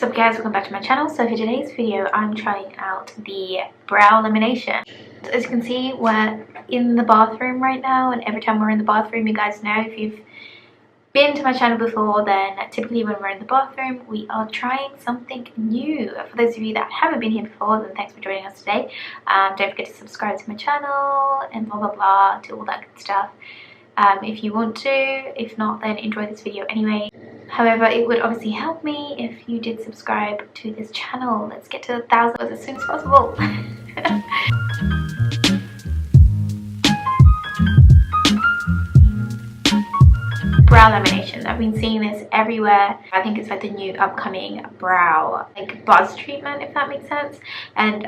What's up guys, welcome back to my channel. So for today's video I'm trying out the brow lamination. So as you can see, we're in the bathroom right now, and every time we're in the bathroom, you guys know, if you've been to my channel before, then typically when we're in the bathroom we are trying something new. For those of you that haven't been here before, then thanks for joining us today. Don't forget to subscribe to my channel and blah blah blah, do all that good stuff if you want to. If not, then enjoy this video anyway. However, it would obviously help me if you did subscribe to this channel. Let's get to 1,000 as soon as possible. Brow lamination. I've been seeing this everywhere. I think it's like the new upcoming brow like buzz treatment, if that makes sense. And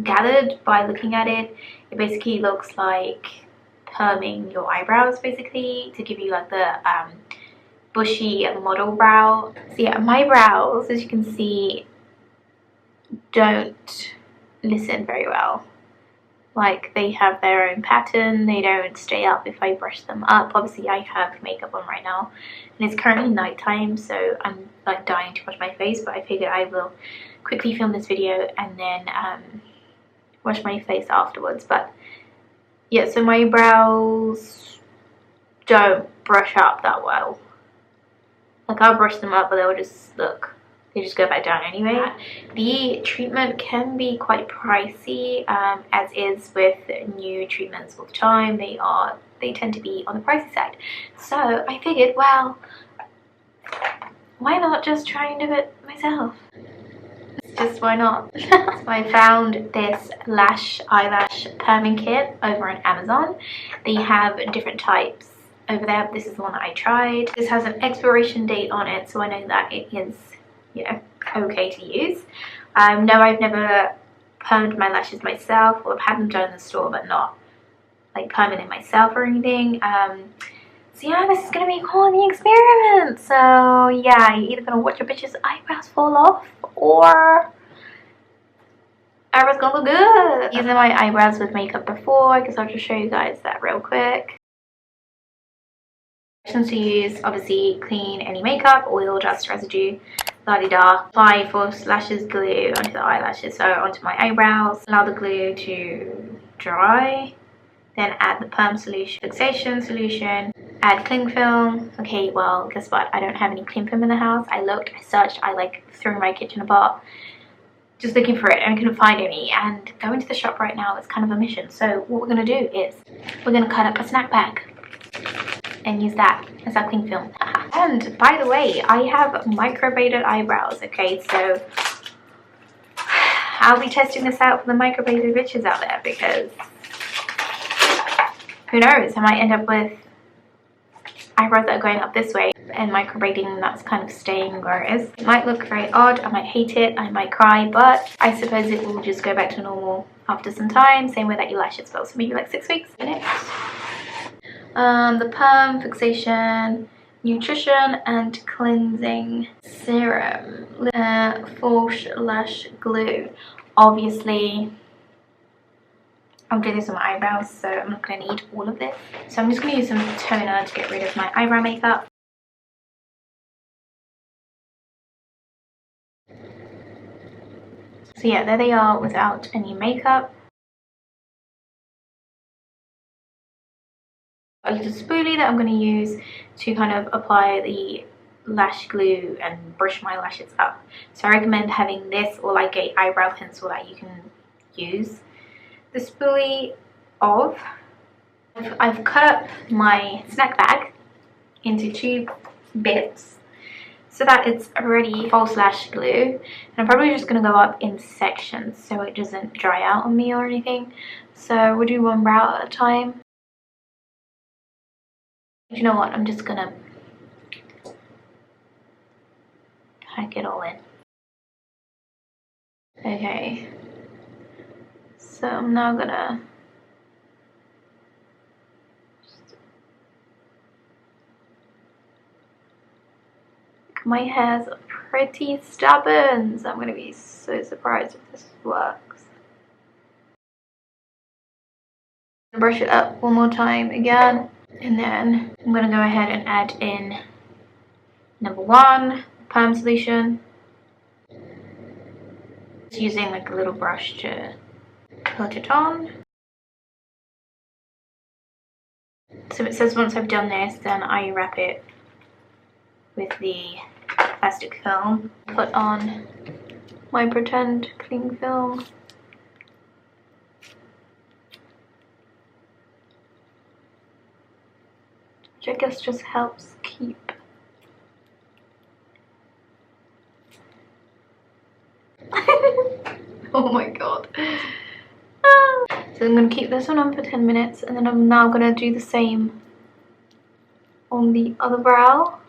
gathered by looking at it, it basically looks like perming your eyebrows, basically, to give you like the bushy model brow. So yeah, my brows, as you can see, don't listen very well. Like, they have their own pattern, they don't stay up if I brush them up. Obviously I have makeup on right now and it's currently nighttime, so I'm like dying to wash my face, but I figured I will quickly film this video and then wash my face afterwards. But yeah, so my brows don't brush up that well. Like, I'll brush them up, but they'll just they just go back down anyway. The treatment can be quite pricey, as is with new treatments all the time. They tend to be on the pricey side. So I figured, well, why not just try and do it myself? Just why not? So I found this eyelash perming kit over on Amazon. They have different types over there. This is the one that I tried. This has an expiration date on it, so I know that it is, you know, okay to use. No, I've never permed my lashes myself, or I've had them done in the store, but not like perming it myself or anything. So yeah, this is gonna be quite the experiment. So yeah, you're either gonna watch your bitch's eyebrows fall off, or eyebrows gonna look good. Using my eyebrows with makeup before, I guess I'll just show you guys that real quick. To use, obviously, clean any makeup, oil, dust, residue, la-di-da. Apply false lashes glue onto the eyelashes, so onto my eyebrows. Allow the glue to dry. Then add the perm solution, fixation solution. Add cling film. Okay, well, guess what? I don't have any cling film in the house. I looked, I searched, I like threw my kitchen apart, just looking for it, and I couldn't find any. And going to the shop right now is kind of a mission. So what we're gonna do is we're gonna cut up a snack bag and use that as our cling film. And by the way, I have microbladed eyebrows. Okay, so I'll be testing this out for the microbladed bitches out there, because who knows, I might end up with eyebrows that are going up this way and microblading that's kind of staying where it is. It might look very odd, I might hate it, I might cry, but I suppose it will just go back to normal after some time, same way that your lashes will, so maybe like 6 weeks. The perm, fixation, nutrition and cleansing serum, false lash glue. Obviously I'm doing this on my eyebrows, so I'm not going to need all of this. So I'm just going to use some toner to get rid of my eyebrow makeup. So yeah, there they are without any makeup. A little spoolie that I'm going to use to kind of apply the lash glue and brush my lashes up. So I recommend having this, or like a eyebrow pencil that you can use the spoolie of. I've cut up my snack bag into 2 bits so that it's already false lash glue, and I'm probably just going to go up in sections so it doesn't dry out on me or anything. So we'll do one brow at a time. You know what, I'm just gonna pack it all in. Okay, so I'm now gonna my hair's pretty stubborn, so I'm gonna be so surprised if this works. Brush it up one more time again. And then I'm going to go ahead and add in number 1, perm solution. Just using like a little brush to put it on. So it says once I've done this, then I wrap it with the plastic film. Put on my pretend cling film. Which I guess just helps keep oh my god. So I'm going to keep this one on for 10 minutes and then I'm now going to do the same on the other brow.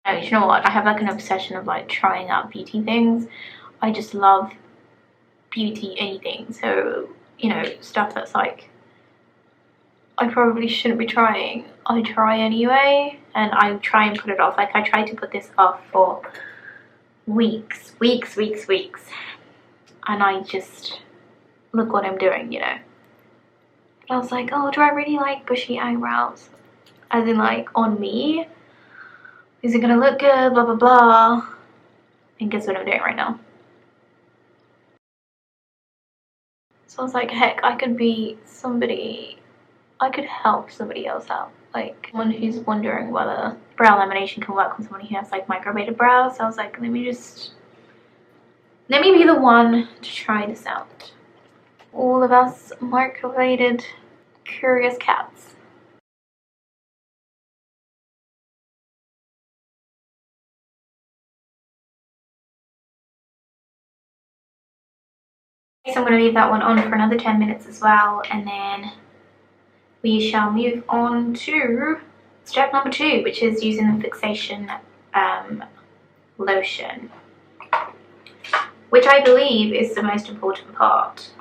Oh, you know what? I have like an obsession of like trying out beauty things. I just love beauty anything. So, you know, stuff that's like I probably shouldn't be trying, I try anyway, and I try and put it off. Like I tried to put this off for weeks, and I just look what I'm doing, you know. I was like, oh, do I really like bushy eyebrows? As in like on me? Is it gonna look good? Blah blah blah. And guess what I'm doing right now? So I was like, heck, I could be somebody, I could help somebody else out. Like someone who's wondering whether brow lamination can work on someone who has like microbladed brows. So I was like, let me be the one to try this out. All of us microbladed curious cats. So I'm going to leave that one on for another 10 minutes as well, and then we shall move on to step number 2, which is using the fixation lotion, which I believe is the most important part.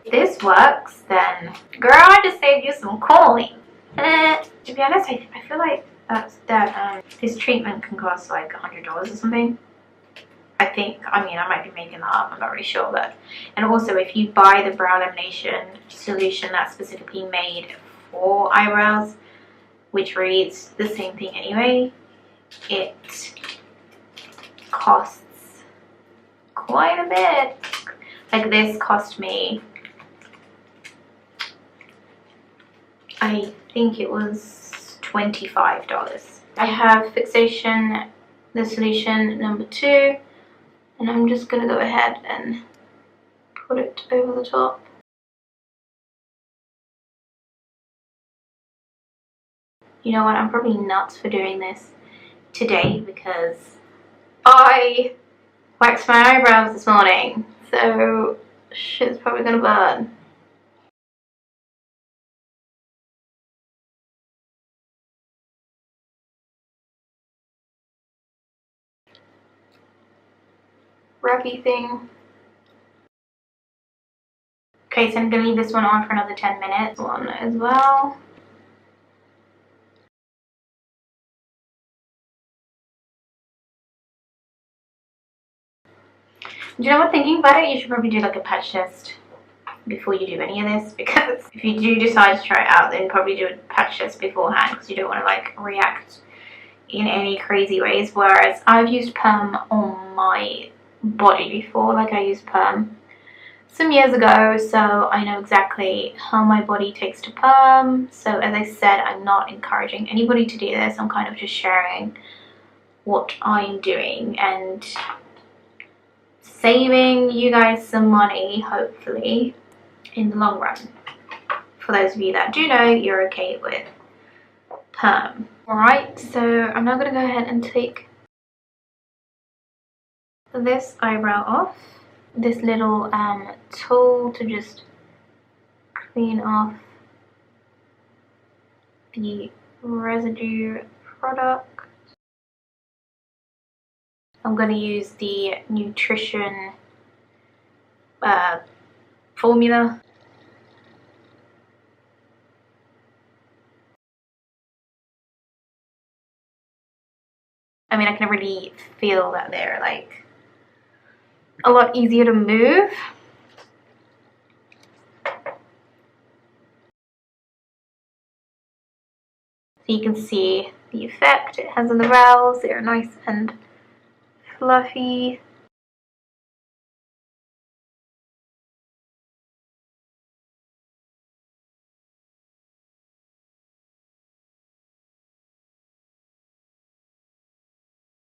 If this works, then girl, I just saved you some coin. To be honest, I feel like this treatment can cost like $100 or something. I think, I mean, I might be making that up, I'm not really sure, but, and also if you buy the brow lamination solution that's specifically made for eyebrows, which reads the same thing anyway, it costs quite a bit. Like this cost me, I think it was $25. I have fixation, the solution number 2, and I'm just gonna go ahead and put it over the top. You know what, I'm probably nuts for doing this today because I waxed my eyebrows this morning, so shit's probably gonna burn. Wrappy thing. Okay, so I'm gonna leave this one on for another 10 minutes. One as well. Do you know what, thinking about it, you should probably do like a patch test before you do any of this, because if you do decide to try it out, then probably do a patch test beforehand, because you don't want to like react in any crazy ways. Whereas I've used perm on my body before, like I used perm some years ago, so I know exactly how my body takes to perm. So as I said, I'm not encouraging anybody to do this, I'm kind of just sharing what I'm doing and saving you guys some money, hopefully, in the long run. For those of you that do know, you're okay with perm. Alright, so I'm now going to go ahead and take this eyebrow off. This little tool to just clean off the residue product. I'm going to use the nutrition formula. I mean, I can really feel that they're like a lot easier to move. So you can see the effect it has on the brows. They're nice and fluffy.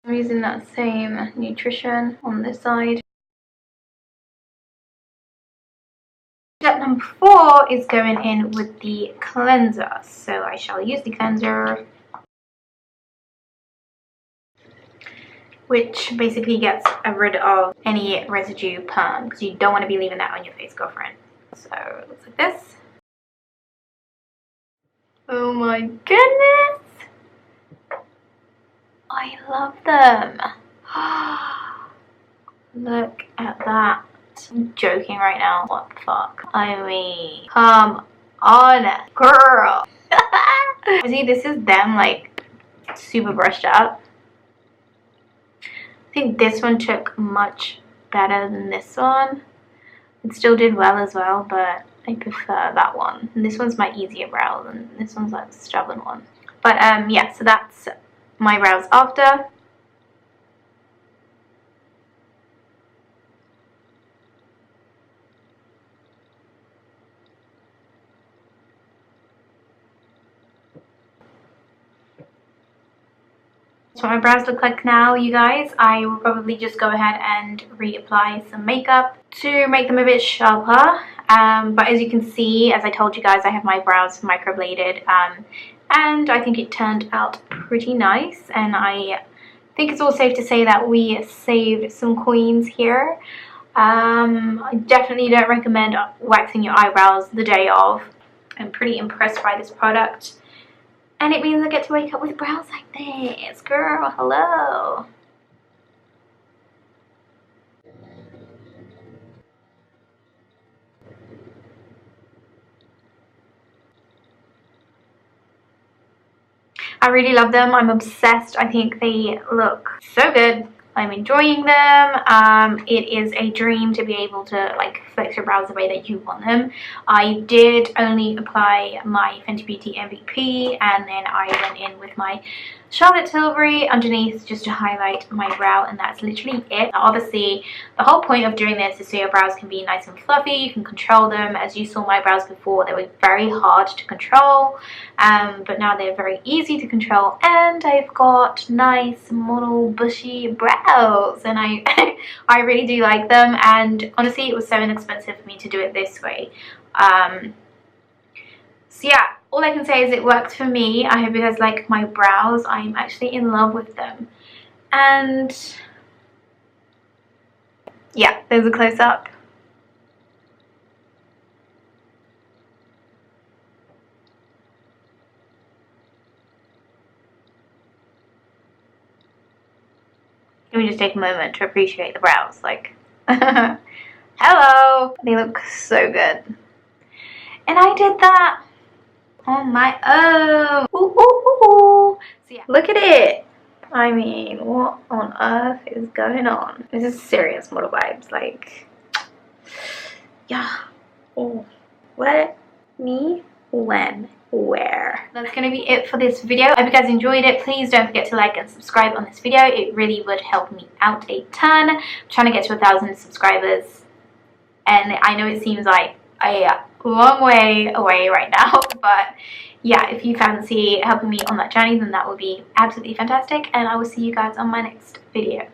I'm using that same nutrition on this side. Step number 4 is going in with the cleanser. So I shall use the cleanser, which basically gets rid of any residue perm, because you don't want to be leaving that on your face, girlfriend. So it looks like this. Oh my goodness! I love them. Look at that. I'm joking right now. What the fuck? I mean, come on, girl. See, this is them like super brushed up. I think this one took much better than this one. It still did well as well, but I prefer that one. And this one's my easier brow, and this one's like the stubborn one. But yeah, so that's my brows after. So my brows look like now, you guys. I will probably just go ahead and reapply some makeup to make them a bit sharper. But as you can see, as I told you guys, I have my brows microbladed, and I think it turned out pretty nice. And I think it's all safe to say that we saved some coins here. I definitely don't recommend waxing your eyebrows the day of. I'm pretty impressed by this product. And it means I get to wake up with brows like this. Girl, hello. I really love them. I'm obsessed. I think they look so good. I'm enjoying them. It is a dream to be able to like flex your brows the way that you want them. I did only apply my Fenty Beauty MVP, and then I went in with my Charlotte Tilbury underneath just to highlight my brow, and that's literally it. Obviously, the whole point of doing this is so your brows can be nice and fluffy. You can control them. As you saw my brows before, they were very hard to control, but now they're very easy to control, and I've got nice model bushy brows, and I I really do like them. And honestly, it was so inexpensive for me to do it this way. So yeah, all I can say is it worked for me. I hope you guys like my brows. I'm actually in love with them. And yeah, there's a close-up. Let me just take a moment to appreciate the brows. Like, hello! They look so good. And I did that on my own. Ooh, ooh, ooh. So yeah, look at it. I mean, what on earth is going on? This is serious model vibes. Like, yeah. Oh, what? Me? When? Where? That's gonna be it for this video. I hope you guys enjoyed it. Please don't forget to like and subscribe on this video. It really would help me out a ton. I'm trying to get to 1,000 subscribers, and I know it seems like a long way away right now, but yeah, if you fancy helping me on that journey, then that would be absolutely fantastic, and I will see you guys on my next video.